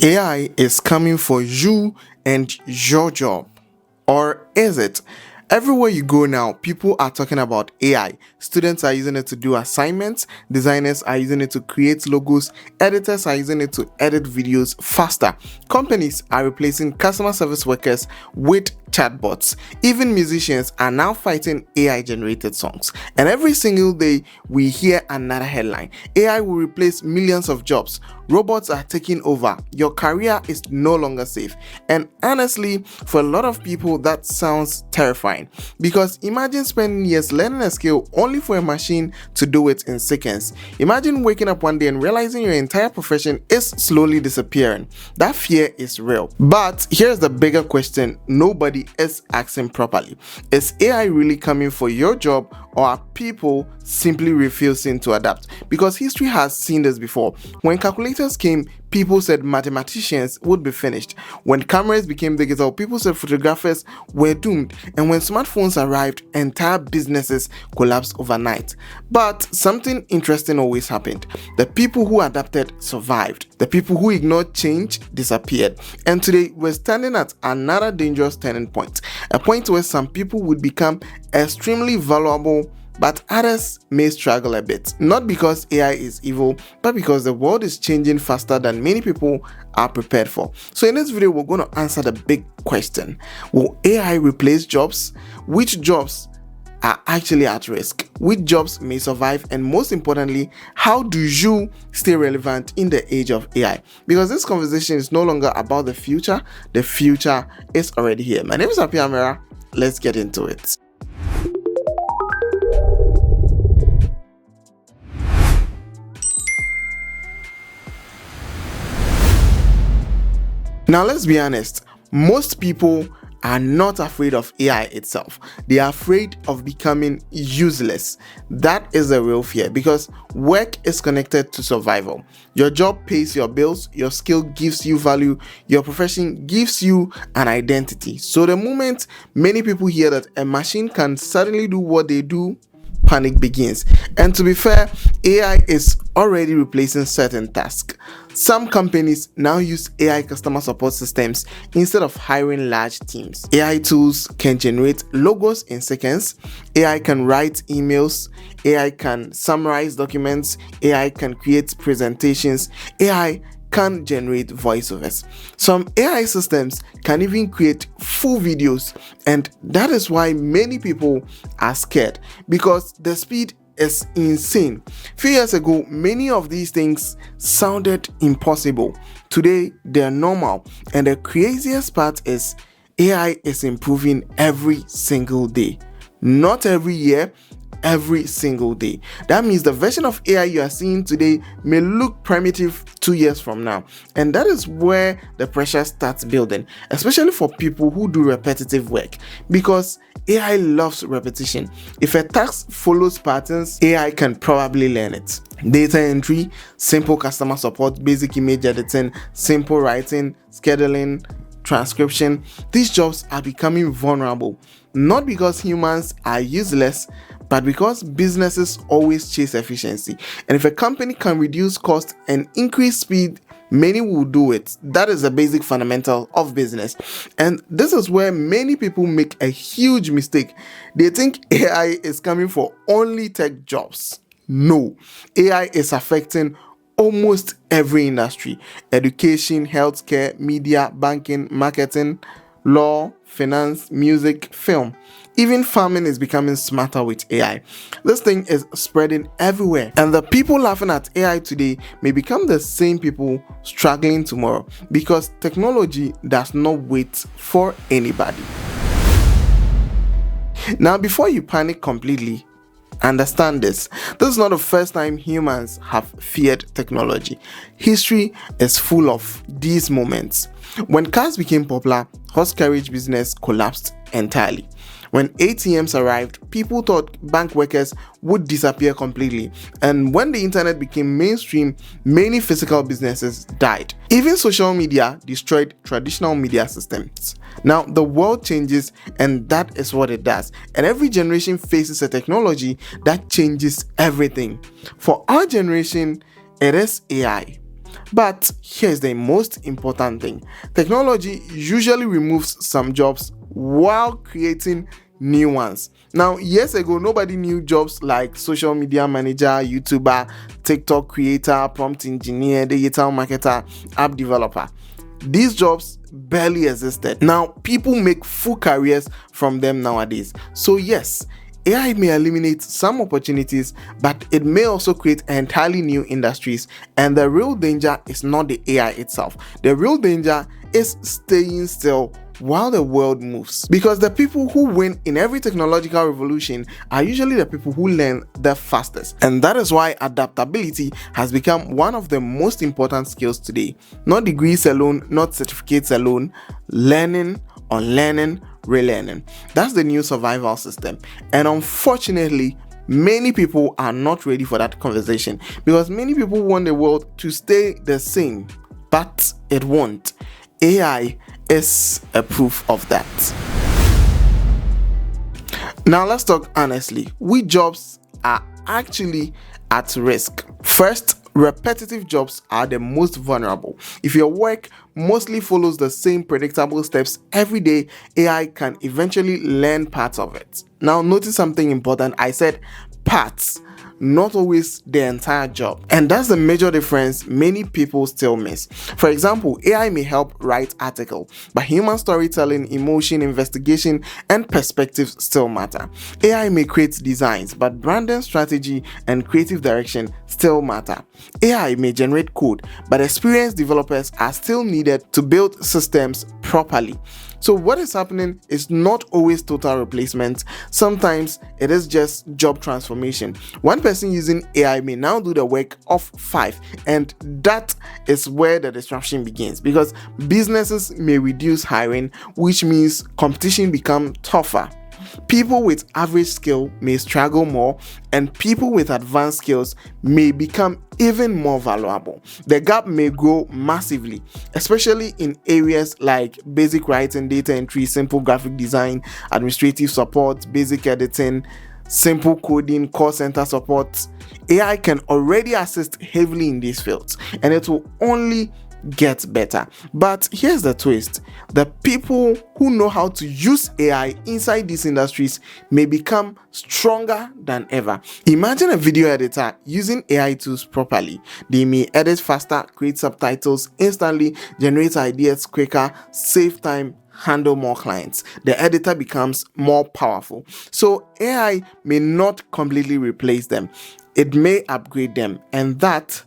AI is coming for you and your job. Or is it? Everywhere you go now, people are talking about AI. Students are using it to do assignments, designers are using it to create logos, editors are using it to edit videos faster. Companies are replacing customer service workers with chatbots. Even musicians are now fighting AI generated songs. And every single day, we hear another headline: AI will replace millions of jobs. Robots are taking over. Your career is no longer safe. And honestly, for a lot of people, that sounds terrifying. Because imagine spending years learning a skill only for a machine to do it in seconds. Imagine waking up one day and realizing your entire profession is slowly disappearing. That fear is real. But here's the bigger question nobody is asking properly: is AI really coming for your job, or are people simply refusing to adapt? Because history has seen this before. When calculators came, people said mathematicians would be finished. When cameras became digital, people said photographers were doomed. And when smartphones arrived, entire businesses collapsed overnight. But something interesting always happened. The people who adapted survived. The people who ignored change disappeared. And today, we're standing at another dangerous turning point. A point where some people would become extremely valuable, but others may struggle a bit. Not because AI is evil, but because the world is changing faster than many people are prepared for. So in this video, we're going to answer the big question: will AI replace jobs? Which jobs are actually at risk? Which jobs may survive? And most importantly, how do you stay relevant in the age of AI? Because this conversation is no longer about the future is already here. My name is Happy Amira. Let's get into it. Now, let's be honest, most people are not afraid of AI itself. They are afraid of becoming useless. That is the real fear, because work is connected to survival. Your job pays your bills, your skill gives you value, your profession gives you an identity. So the moment many people hear that a machine can suddenly do what they do, panic begins. And to be fair, AI is already replacing certain tasks. Some companies now use AI customer support systems instead of hiring large teams. AI tools can generate logos in seconds. AI can write emails. AI can summarize documents. AI can create presentations. AI can generate voiceovers. Some AI systems can even create full videos, and that is why many people are scared, because the speed is insane. A few years ago, many of these things sounded impossible. Today, they're normal, and the craziest part is AI is improving every single day. Not every year, every single day. That means the version of AI you are seeing today may look primitive 2 years from now. And that is where the pressure starts building, especially for people who do repetitive work, because AI loves repetition. If a task follows patterns, AI can probably learn it. Data entry, simple customer support, basic image editing, simple writing, scheduling, transcription. These jobs are becoming vulnerable, not because humans are useless, but because businesses always chase efficiency. And if a company can reduce cost and increase speed, many will do it. That is the basic fundamental of business. And this is where many people make a huge mistake. They think AI is coming for only tech jobs. No, AI is affecting almost every industry: education, healthcare, media, banking, marketing, law, finance, music, film. Even farming is becoming smarter with AI. This thing is spreading everywhere, and the people laughing at AI today may become the same people struggling tomorrow, because technology does not wait for anybody. Now, before you panic completely, understand this. This is not the first time humans have feared technology. History is full of these moments. When cars became popular, horse carriage business collapsed entirely. When ATMs arrived, people thought bank workers would disappear completely. And when the internet became mainstream, many physical businesses died. Even social media destroyed traditional media systems. Now, the world changes, and that is what it does. And every generation faces a technology that changes everything. For our generation, it is AI. But here's the most important thing. Technology usually removes some jobs while creating new ones. Now, years ago, nobody knew jobs like social media manager, YouTuber, TikTok creator, prompt engineer, digital marketer, app developer. These jobs barely existed. Now, people make full careers from them nowadays. So yes, AI may eliminate some opportunities, but it may also create entirely new industries. And the real danger is not the AI itself. The real danger is staying still while the world moves. Because the people who win in every technological revolution are usually the people who learn the fastest. And that is why adaptability has become one of the most important skills today. Not degrees alone, not certificates alone, learning, unlearning, relearning. That's the new survival system. And unfortunately, many people are not ready for that conversation because many people want the world to stay the same, but it won't. AI is a proof of that. Now let's talk honestly. Which jobs are actually at risk? First, repetitive jobs are the most vulnerable. If your work mostly follows the same predictable steps every day, AI can eventually learn parts of it. Now notice something important. I said parts, not always the entire job. And that's the major difference many people still miss. For example, AI may help write article, but human storytelling, emotion, investigation, and perspective still matter. AI may create designs, but branding, strategy, and creative direction still matter. AI may generate code, but experienced developers are still needed to build systems properly. So what is happening is not always total replacement. Sometimes it is just job transformation. One person using AI may now do the work of 5, and that is where the disruption begins, because businesses may reduce hiring, which means competition becomes tougher. People with average skill may struggle more, and people with advanced skills may become even more valuable. The gap may grow massively, especially in areas like basic writing, data entry, simple graphic design, administrative support, basic editing, simple coding, call center support. AI can already assist heavily in these fields, and it will only get better. But here's the twist. The people who know how to use AI inside these industries may become stronger than ever. Imagine a video editor using AI tools properly. They may edit faster, create subtitles instantly, generate ideas quicker, save time, handle more clients. The editor becomes more powerful. So AI may not completely replace them. It may upgrade them, and that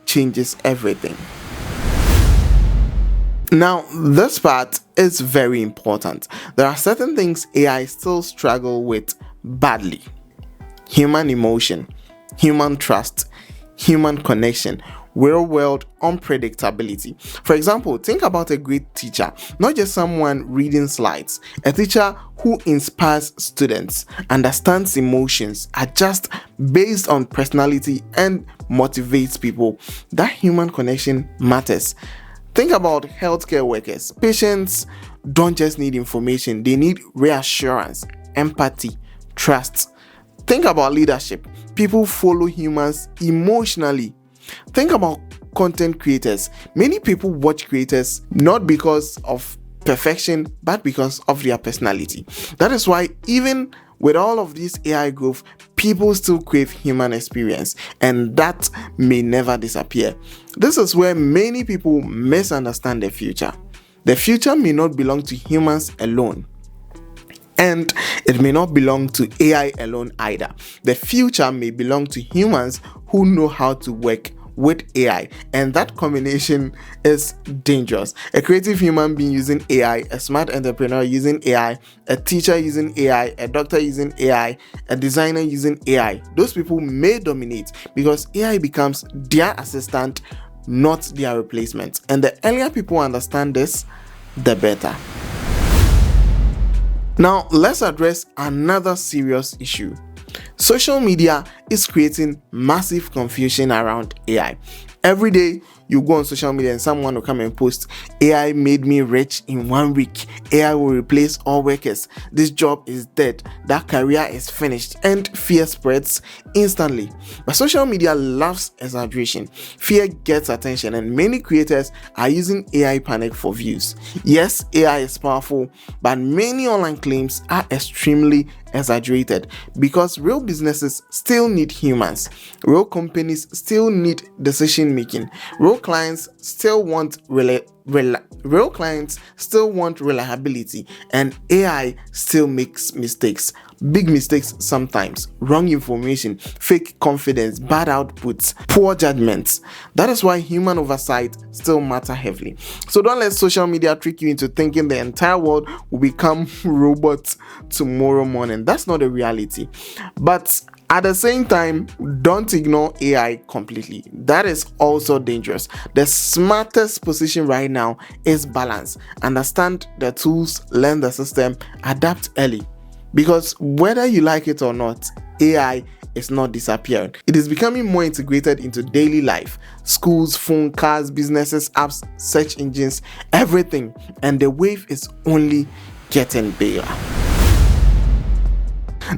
changes everything. Now, this part is very important. There are certain things AI still struggle with badly. Human emotion, human trust, human connection, real-world unpredictability. For example, think about a great teacher, not just someone reading slides. A teacher who inspires students, understands emotions, adjusts based on personality, and motivates people. That human connection matters. Think about healthcare workers. Patients don't just need information, they need reassurance, empathy, trust. Think about leadership. People follow humans emotionally. Think about content creators. Many people watch creators not because of perfection, but because of their personality. That is why even with all of this AI growth, people still crave human experience, and that may never disappear. This is where many people misunderstand the future. The future may not belong to humans alone, and it may not belong to AI alone either. The future may belong to humans who know how to work with AI, and that combination is dangerous. A creative human being using AI, a smart entrepreneur using AI, a teacher using AI, a doctor using AI, a designer using AI. Those people may dominate because AI becomes their assistant, not their replacement. And the earlier people understand this, the better. Now, let's address another serious issue. Social media is creating massive confusion around AI. Every day, you go on social media and someone will come and post, AI made me rich in 1 week. AI will replace all workers. This job is dead. That career is finished. And fear spreads instantly. But social media loves exaggeration. Fear gets attention, and many creators are using AI panic for views. Yes, AI is powerful, but many online claims are extremely exaggerated because real businesses still need humans. Real companies still need decision making. Real clients still want reliability, and AI still makes mistakes. Big mistakes sometimes, wrong information, fake confidence, bad outputs, poor judgments. That is why human oversight still matter heavily. So don't let social media trick you into thinking the entire world will become robots tomorrow morning. That's not a reality. But at the same time, don't ignore AI completely. That is also dangerous. The smartest position right now is balance. Understand the tools, learn the system, adapt early. Because whether you like it or not, AI is not disappearing. It is becoming more integrated into daily life. Schools, phone, cars, businesses, apps, search engines, everything. And the wave is only getting bigger.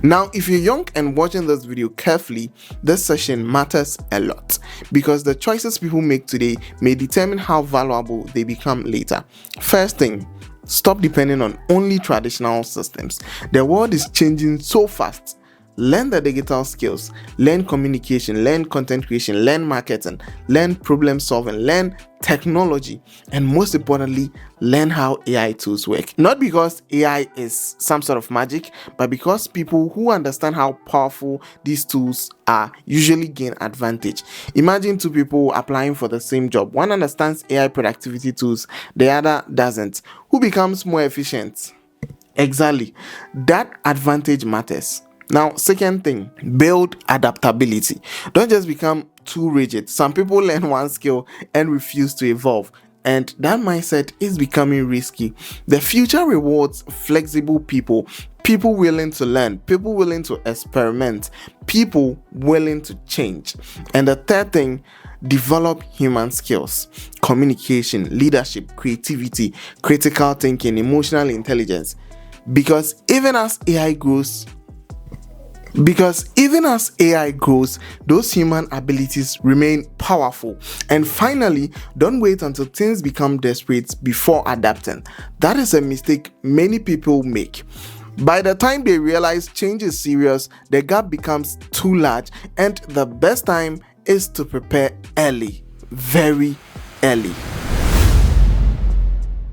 Now, if you're young and watching this video carefully, this session matters a lot because the choices people make today may determine how valuable they become later. First thing, stop depending on only traditional systems. The world is changing so fast. Learn the digital skills, learn communication, learn content creation, learn marketing, learn problem solving, learn technology, and most importantly, learn how AI tools work. Not because AI is some sort of magic, but because people who understand how powerful these tools are usually gain advantage. Imagine two people applying for the same job. One understands AI productivity tools, the other doesn't. Who becomes more efficient? Exactly. That advantage matters. Now, second thing, build adaptability. Don't just become too rigid. Some people learn one skill and refuse to evolve, and that mindset is becoming risky. The future rewards flexible people, people willing to learn, people willing to experiment, people willing to change. And the third thing, develop human skills, communication, leadership, creativity, critical thinking, emotional intelligence. Because even as AI grows, those human abilities remain powerful. And finally, don't wait until things become desperate before adapting. That is a mistake many people make. By the time they realize change is serious, the gap becomes too large, and the best time is to prepare early, very early.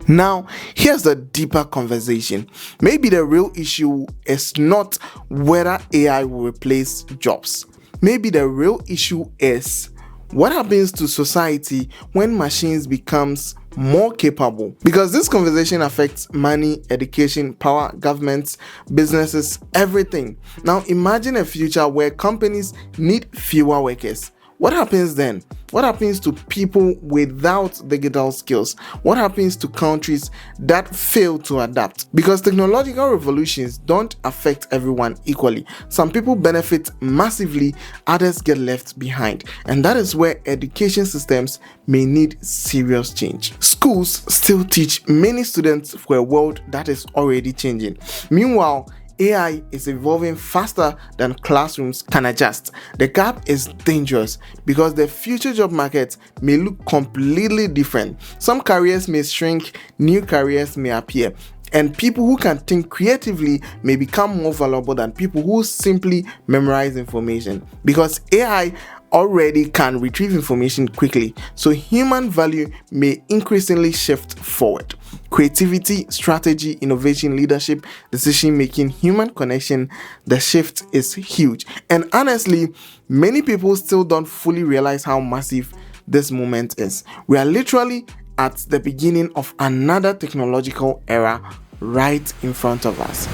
Now, here's the deeper conversation. Maybe the real issue is not whether AI will replace jobs. Maybe the real issue is what happens to society when machines becomes more capable. Because this conversation affects money, education, power, governments, businesses, everything. Now, imagine a future where companies need fewer workers. What happens then? What happens to people without digital skills? What happens to countries that fail to adapt? Because technological revolutions don't affect everyone equally. Some people benefit massively, others get left behind. And that is where education systems may need serious change. Schools still teach many students for a world that is already changing. Meanwhile, AI is evolving faster than classrooms can adjust. The gap is dangerous because the future job market may look completely different. Some careers may shrink, new careers may appear, and people who can think creatively may become more valuable than people who simply memorize information. Because AI already can retrieve information quickly, so human value may increasingly shift forward. Creativity, strategy, innovation, leadership, decision making, human connection, the shift is huge. And honestly, many people still don't fully realize how massive this moment is. We are literally at the beginning of another technological era right in front of us.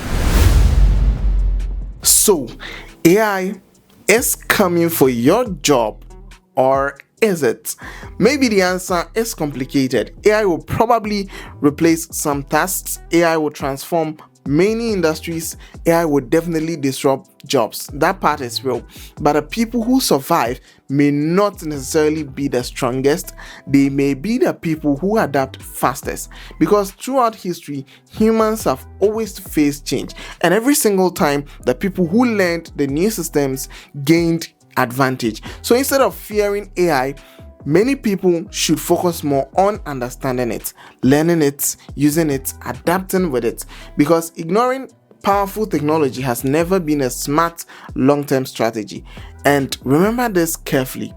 So, AI is coming for your job, or is it? Maybe the answer is complicated. AI will probably replace some tasks. AI will transform many industries, AI will definitely disrupt jobs. That part is real. But the people who survive may not necessarily be the strongest. They may be the people who adapt fastest. Because throughout history, humans have always faced change. And every single time, the people who learned the new systems gained advantage. So instead of fearing AI, many people should focus more on understanding it, learning it, using it, adapting with it, because ignoring powerful technology has never been a smart long-term strategy. And remember this carefully,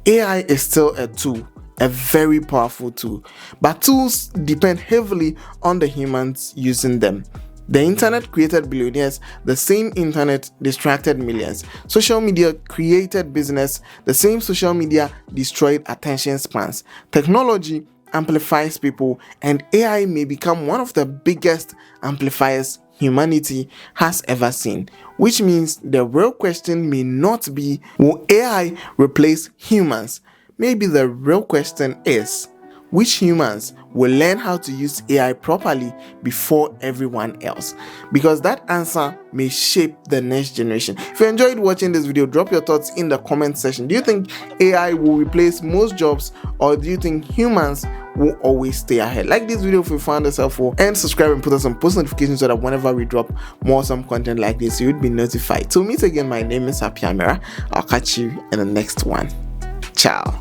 AI is still a tool, a very powerful tool, but tools depend heavily on the humans using them. The internet created billionaires, the same internet distracted millions. Social media created business, the same social media destroyed attention spans. Technology amplifies people, and AI may become one of the biggest amplifiers humanity has ever seen. Which means the real question may not be, will AI replace humans? Maybe the real question is, which humans will learn how to use AI properly before everyone else? Because that answer may shape the next generation. If you enjoyed watching this video, drop your thoughts in the comment section. Do you think AI will replace most jobs, or do you think humans will always stay ahead? Like this video if you found this helpful, and subscribe and put on some post notifications so that whenever we drop more awesome content like this, you would be notified. Till meet again, my name is Happy Amira. I'll catch you in the next one. Ciao.